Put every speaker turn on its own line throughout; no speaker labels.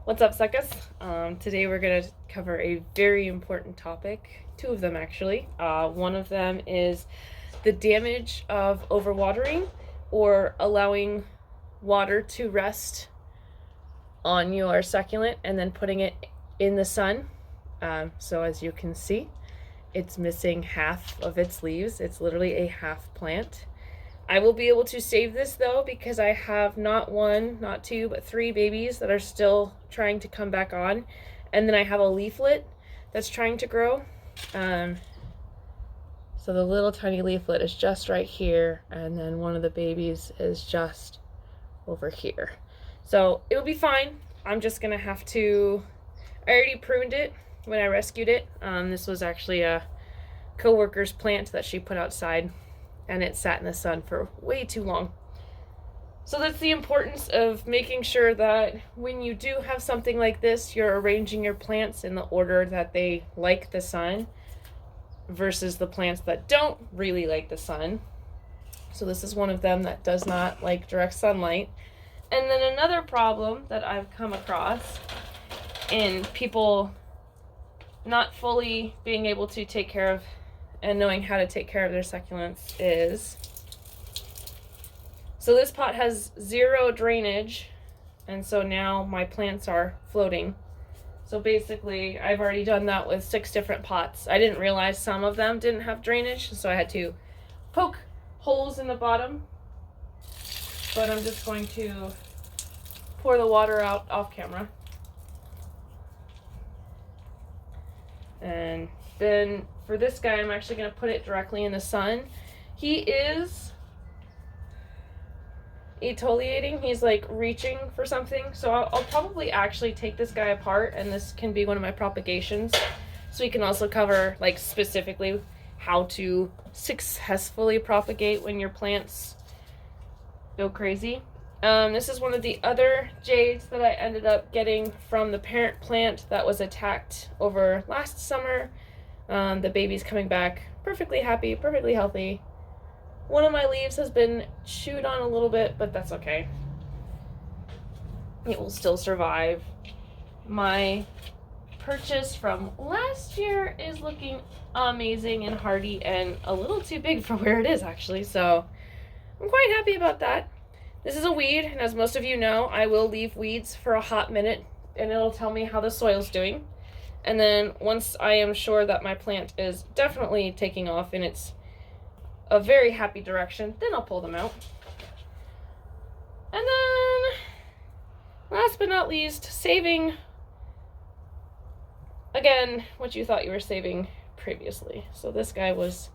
What's up, suckers? Today we're going to cover a very important topic. Two of them, actually. One of them is the damage of overwatering or allowing water to rest on your succulent and then putting it in the sun. So as you can see, it's missing half of its leaves. It's literally a half plant. I will be able to save this though because I have not one, not two, but three babies that are still trying to come back on. And then I have a leaflet that's trying to grow. So the little tiny leaflet is just right here, and then one of the babies is just over here. So it'll be fine. I'm just gonna have to, I already pruned it when I rescued it. This was actually a coworker's plant that she put outside, and it sat in the sun for way too long. So that's the importance of making sure that when you do have something like this, you're arranging your plants in the order that they like the sun versus the plants that don't really like the sun. So this is one of them that does not like direct sunlight. And then another problem that I've come across in people not fully being able to take care of and knowing how to take care of their succulents is, so this pot has zero drainage, and so now my plants are floating. So basically, I've already done that with 6 different pots. I didn't realize some of them didn't have drainage, so I had to poke holes in the bottom. But I'm just going to pour the water out off camera. And then for this guy, I'm actually going to put it directly in the sun. He is etoliating. He's like reaching for something. So I'll probably actually take this guy apart, and this can be one of my propagations. So we can also cover like specifically how to successfully propagate when your plants go crazy. This is one of the other jades that I ended up getting from the parent plant that was attacked over last summer. The baby's coming back perfectly happy, perfectly healthy. One of my leaves has been chewed on a little bit, but that's okay. It will still survive. My purchase from last year is looking amazing and hardy and a little too big for where it is, actually, so I'm quite happy about that. This is a weed, and as most of you know, I will leave weeds for a hot minute, and it'll tell me how the soil's doing. And then once I am sure that my plant is definitely taking off and it's a very happy direction, then I'll pull them out. And then, last but not least, saving, again, what you thought you were saving previously. So this guy was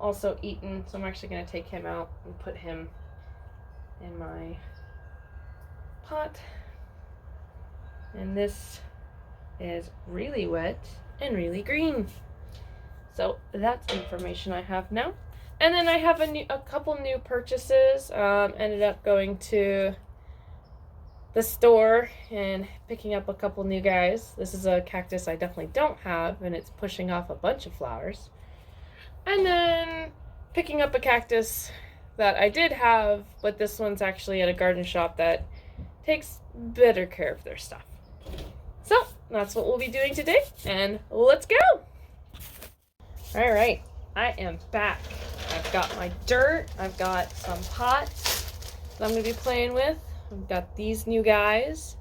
also eaten, so I'm actually going to take him out and put him in my pot. And this is really wet and really green. So that's information I have now. And then I have a couple new purchases. Ended up going to the store and picking up a couple new guys. This is a cactus I definitely don't have, and it's pushing off a bunch of flowers. And then picking up a cactus that I did have, but this one's actually at a garden shop that takes better care of their stuff. So that's what we'll be doing today, and let's go. All right, I am back. I've got my dirt, I've got some pots that I'm gonna be playing with. I've got these new guys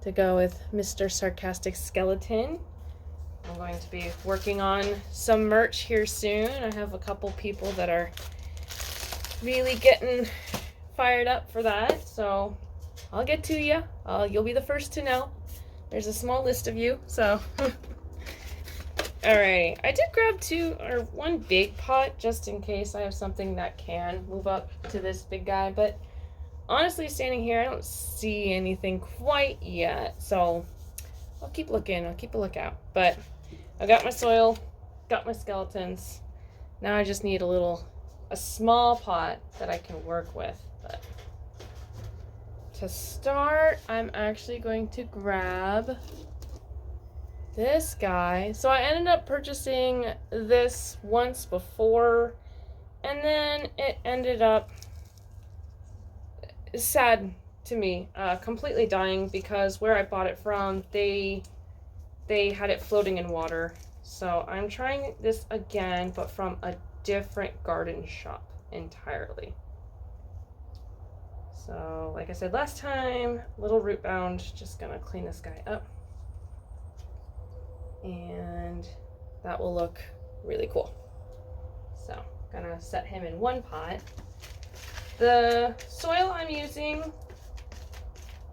to go with Mr. Sarcastic Skeleton. I'm going to be working on some merch here soon. I have a couple people that are really getting fired up for that, so I'll get to you. You'll be the first to know. There's a small list of you, so alright, I did grab one big pot just in case I have something that can move up to this big guy, but honestly, standing here, I don't see anything quite yet, so I'll keep looking, I'll keep a lookout. But I got my soil, got my skeletons. Now I just need a small pot that I can work with. But to start, I'm actually going to grab this guy. So I ended up purchasing this once before, and then it ended up, sad to me, completely dying because where I bought it from, they had it floating in water. So I'm trying this again, but from a different garden shop entirely. So like I said last time, little root bound, just gonna clean this guy up. And that will look really cool. So gonna set him in one pot. The soil I'm using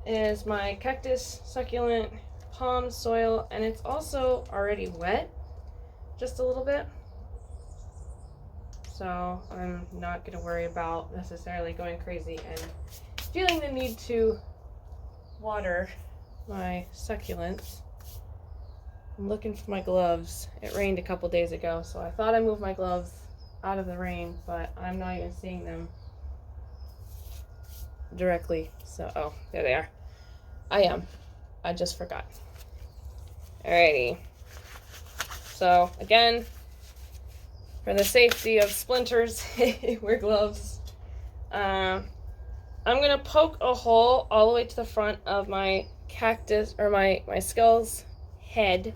is my cactus succulent palm soil, and it's also already wet just a little bit. So I'm not gonna worry about necessarily going crazy and feeling the need to water my succulents. I'm looking for my gloves. It rained a couple days ago, so I thought I moved my gloves out of the rain, but I'm not even seeing them directly. So, oh, there they are. I just forgot. Alrighty. So, again, for the safety of splinters, wear gloves. I'm gonna poke a hole all the way to the front of my cactus, or my skull's head,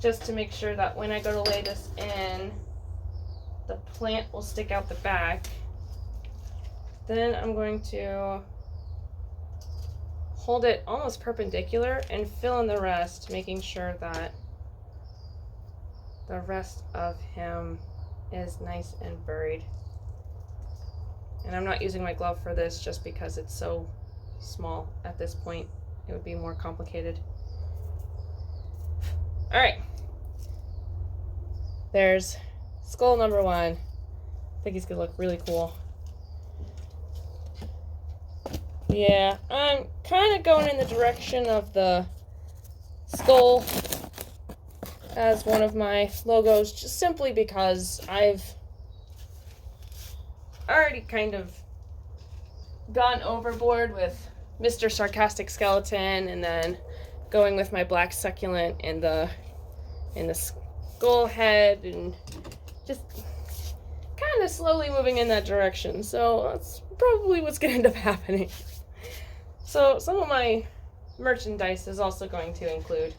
just to make sure that when I go to lay this in, the plant will stick out the back. Then I'm going to hold it almost perpendicular and fill in the rest, making sure that the rest of him is nice and buried. And I'm not using my glove for this just because it's so small at this point. It would be more complicated. Alright. There's skull number 1. I think he's gonna look really cool. Yeah, I'm kind of going in the direction of the skull as one of my logos, just simply because I've already kind of gone overboard with Mr. Sarcastic Skeleton, and then going with my black succulent in the skull head, and just kind of slowly moving in that direction. So that's probably what's going to end up happening. So some of my merchandise is also going to include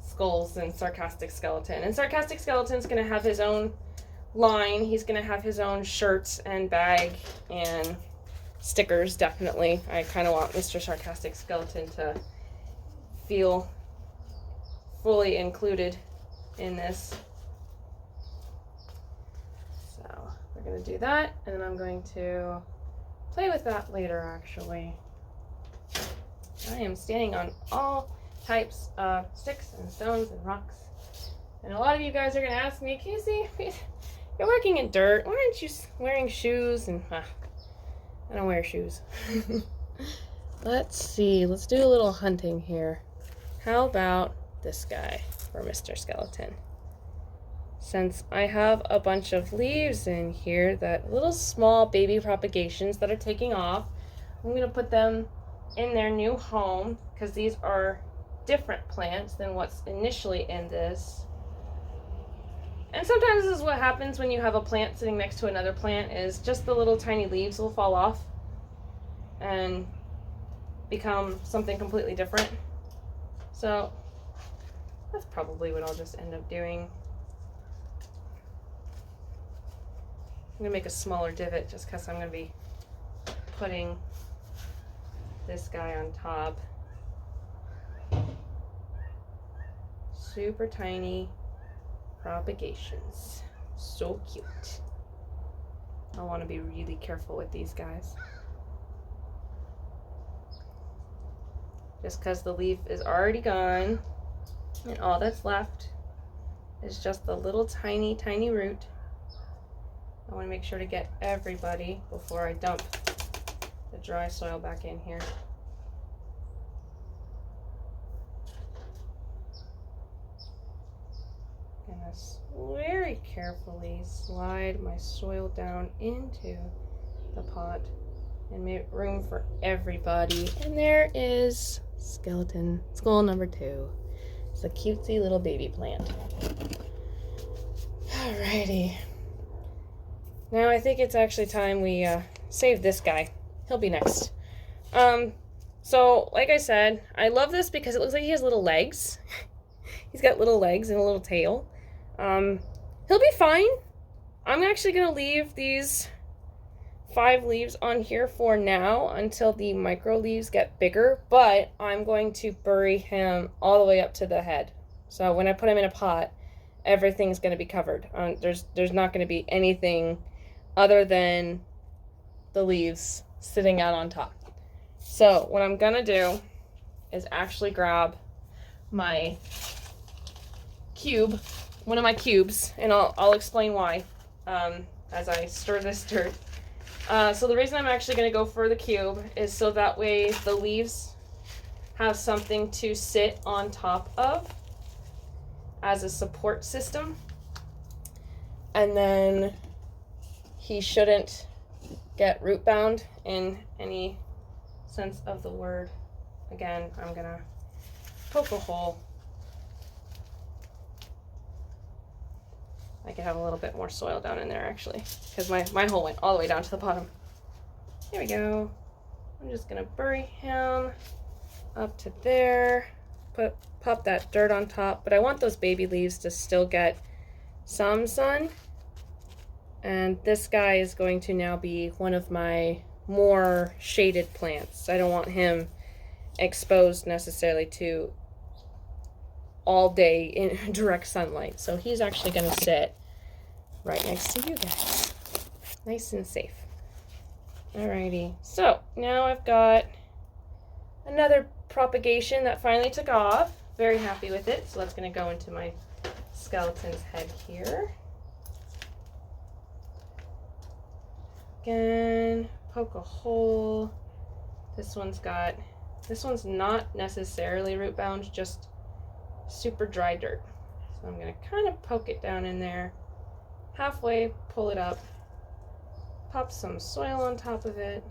skulls and Sarcastic Skeleton. And Sarcastic Skeleton's going to have his own line. He's going to have his own shirts and bag and stickers, definitely. I kind of want Mr. Sarcastic Skeleton to feel fully included in this. So we're going to do that, and then I'm going to play with that later, actually. I am standing on all types of sticks and stones and rocks. And a lot of you guys are going to ask me, Casey, you're working in dirt. Why aren't you wearing shoes? And I don't wear shoes. Let's see. Let's do a little hunting here. How about this guy for Mr. Skeleton? Since I have a bunch of leaves in here, that little small baby propagations that are taking off, I'm going to put them in their new home, because these are different plants than what's initially in this. And sometimes this is what happens when you have a plant sitting next to another plant, is just the little tiny leaves will fall off and become something completely different. So that's probably what I'll just end up doing. I'm gonna make a smaller divot just because I'm gonna be putting this guy on top. Super tiny propagations. So cute. I want to be really careful with these guys. Just because the leaf is already gone, and all that's left is just the little tiny, tiny root. I want to make sure to get everybody before I dump the dry soil back in here. Very carefully slide my soil down into the pot and make room for everybody. And there is skeleton skull number 2. It's a cutesy little baby plant. Alrighty. Now I think it's actually time we save this guy. He'll be next. So like I said, I love this because it looks like he has little legs. He's got little legs and a little tail. He'll be fine. I'm actually gonna leave these 5 leaves on here for now until the micro leaves get bigger, but I'm going to bury him all the way up to the head. So when I put him in a pot, everything's going to be covered. There's not going to be anything other than the leaves sitting out on top. So what I'm going to do is actually grab my cube, one of my cubes, and I'll explain why as I stir this dirt. So the reason I'm actually going to go for the cube is so that way the leaves have something to sit on top of as a support system. And then he shouldn't get root bound in any sense of the word. Again, I'm going to poke a hole. I could have a little bit more soil down in there actually, because my hole went all the way down to the bottom. Here we go. I'm just gonna bury him up to there, pop that dirt on top, but I want those baby leaves to still get some sun. And this guy is going to now be one of my more shaded plants. I don't want him exposed necessarily to all day in direct sunlight. So he's actually going to sit right next to you guys. Nice and safe. Alrighty. So now I've got another propagation that finally took off. Very happy with it. So that's going to go into my skeleton's head here. Again, poke a hole. This one's not necessarily root bound, just super dry dirt. So I'm going to kind of poke it down in there, halfway pull it up, pop some soil on top of it,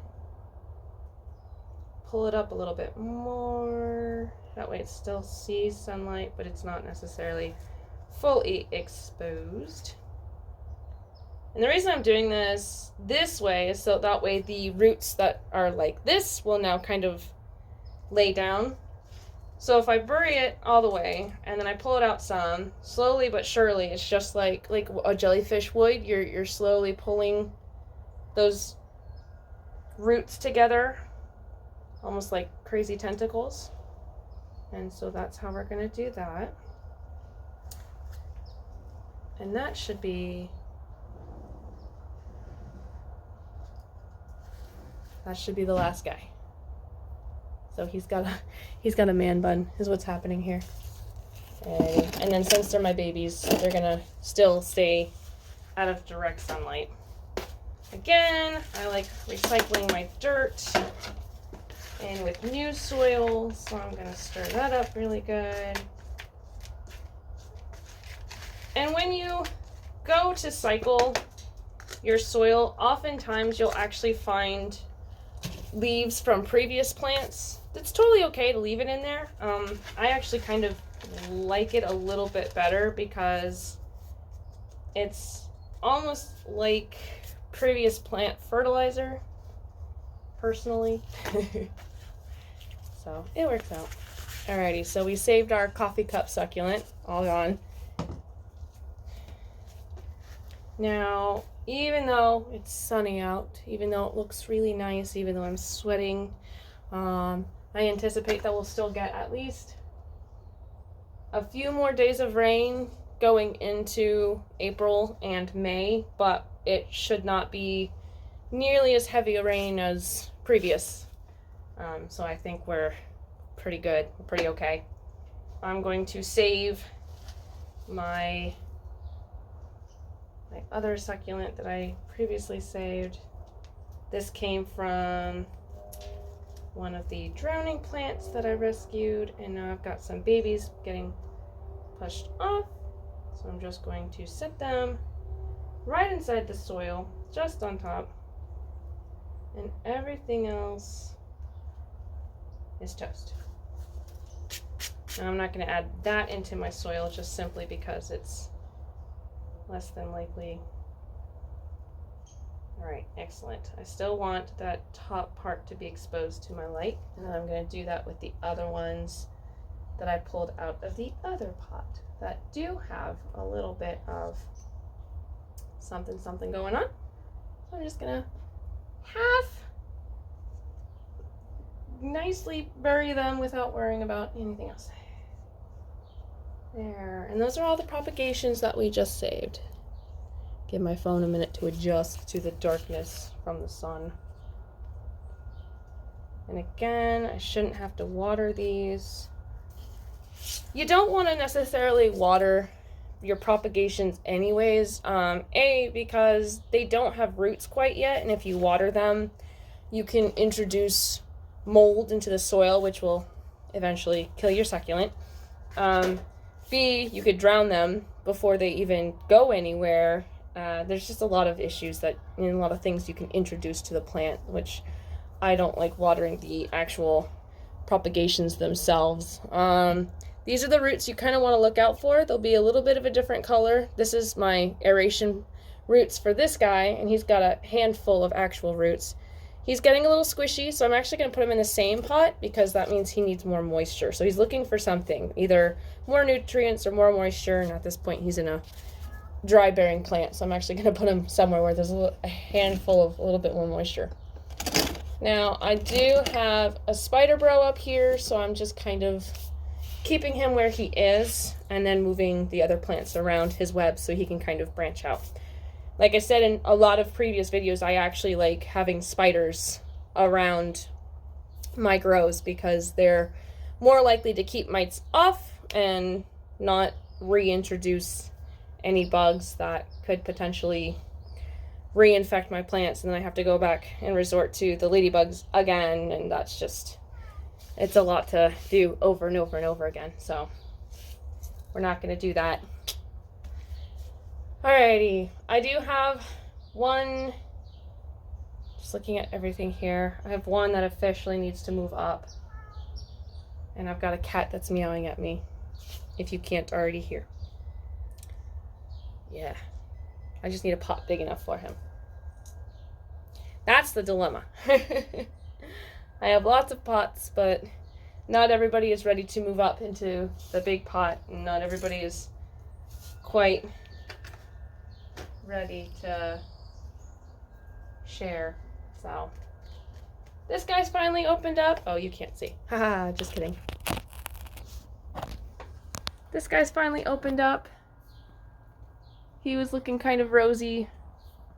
pull it up a little bit more. That way it still sees sunlight, but it's not necessarily fully exposed. And the reason I'm doing this way is so that way the roots that are like this will now kind of lay down. So if I bury it all the way and then I pull it out some, slowly but surely, it's just like a jellyfish would. You're slowly pulling those roots together, almost like crazy tentacles. And so that's how we're going to do that. And that should be the last guy. So he's got a man bun is what's happening here. And then since they're my babies, they're gonna still stay out of direct sunlight. Again, I like recycling my dirt in with new soil, so I'm gonna stir that up really good. And when you go to cycle your soil, oftentimes you'll actually find leaves from previous plants. It's totally okay to leave it in there. I actually kind of like it a little bit better because it's almost like previous plant fertilizer, personally. So it works out. Alrighty, so we saved our coffee cup succulent, all gone. Now, even though it's sunny out, even though it looks really nice, even though I'm sweating, I anticipate that we'll still get at least a few more days of rain going into April and May, but it should not be nearly as heavy a rain as previous. So I think we're pretty good, we're pretty okay. I'm going to save my other succulent that I previously saved. This came from one of the drowning plants that I rescued, and now I've got some babies getting pushed off, so I'm just going to set them right inside the soil, just on top, and everything else is toast. And I'm not going to add that into my soil just simply because it's less than likely All right, excellent. I still want that top part to be exposed to my light, and then I'm going to do that with the other ones that I pulled out of the other pot that do have a little bit of something going on. So I'm just going to half nicely bury them without worrying about anything else. There, and those are all the propagations that we just saved. Give my phone a minute to adjust to the darkness from the sun. And again, I shouldn't have to water these. You don't want to necessarily water your propagations anyways. Because they don't have roots quite yet, and if you water them, you can introduce mold into the soil, which will eventually kill your succulent. B, you could drown them before they even go anywhere. There's just a lot of issues and a lot of things you can introduce to the plant, which I don't like watering the actual propagations themselves. These are the roots you kind of want to look out for. They'll be a little bit of a different color. This is my aeration roots for this guy, and he's got a handful of actual roots. He's getting a little squishy, so I'm actually going to put him in the same pot because that means he needs more moisture. So he's looking for something, either more nutrients or more moisture, and at this point he's in a dry bearing plant, so I'm actually going to put him somewhere where there's a handful of a little bit more moisture. Now I do have a spider bro up here, so I'm just kind of keeping him where he is and then moving the other plants around his web so he can kind of branch out. Like I said in a lot of previous videos, I actually like having spiders around my grows because they're more likely to keep mites off and not reintroduce any bugs that could potentially reinfect my plants, and then I have to go back and resort to the ladybugs again, and that's just, it's a lot to do over and over and over again, so we're not going to do that. Alrighty, I do have one, just looking at everything here, I have one that officially needs to move up, and I've got a cat that's meowing at me, if you can't already hear. Yeah, I just need a pot big enough for him. That's the dilemma. I have lots of pots, but not everybody is ready to move up into the big pot, and not everybody is quite ready to share. So this guy's finally opened up. Oh, you can't see. Haha, just kidding. This guy's finally opened up. He was looking kind of rosy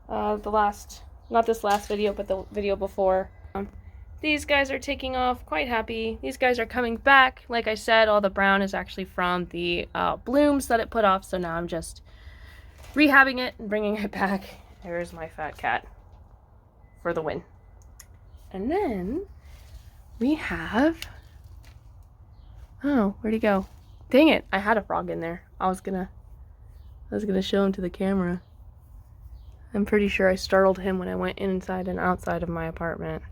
not this last video, but the video before. These guys are taking off, quite happy. These guys are coming back. Like I said, all the brown is actually from the blooms that it put off, so now I'm just rehabbing it and bringing it back. There's my fat cat for the win. And then we have, oh, where'd he go? Dang it, I had a frog in there. I was gonna show him to the camera. I'm pretty sure I startled him when I went inside and outside of my apartment.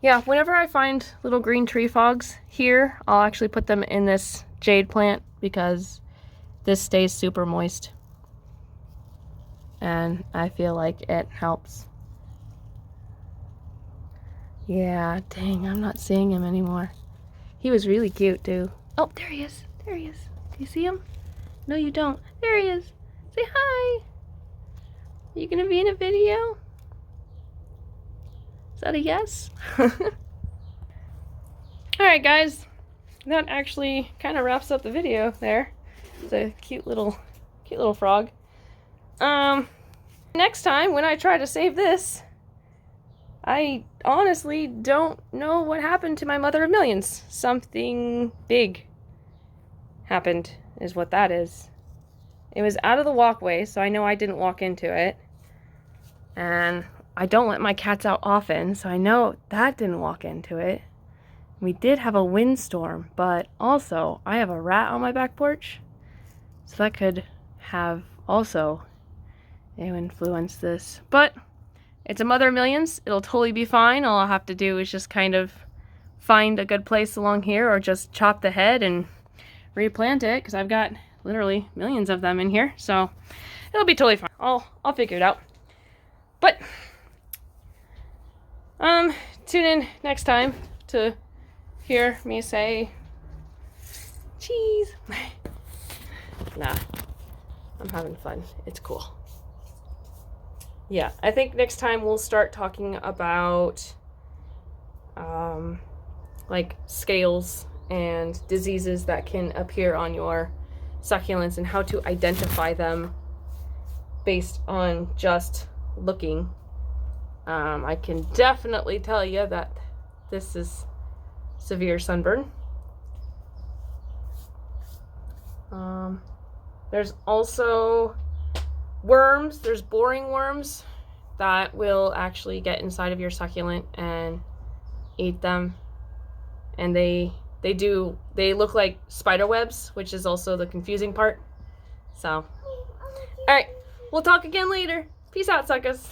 Yeah, whenever I find little green tree frogs here, I'll actually put them in this jade plant because this stays super moist. And I feel like it helps. Yeah, dang, I'm not seeing him anymore. He was really cute, too. Oh, there he is. There he is. Do you see him? No, you don't. There he is. Say hi. Are you gonna be in a video? Is that a yes? Alright, guys. That actually kind of wraps up the video there. It's a cute little frog. Next time when I try to save this, I honestly don't know what happened to my mother of millions. Something big happened, is what that is. It was out of the walkway, so I know I didn't walk into it. And I don't let my cats out often, so I know that didn't walk into it. We did have a windstorm, but also I have a rat on my back porch, so that could have also influenced this. But it's a mother of millions. It'll totally be fine. All I'll have to do is just kind of find a good place along here, or just chop the head and replant it, because I've got literally millions of them in here. So It'll be totally fine. I'll figure it out. But tune in next time to hear me say cheese. Nah, I'm having fun. It's cool. Yeah, I think next time we'll start talking about like scales and diseases that can appear on your succulents and how to identify them based on just looking. I can definitely tell you that this is severe sunburn. There's also worms. There's boring worms that will actually get inside of your succulent and eat them. And they look like spider webs, which is also the confusing part. So, all right, we'll talk again later. Peace out, suckers.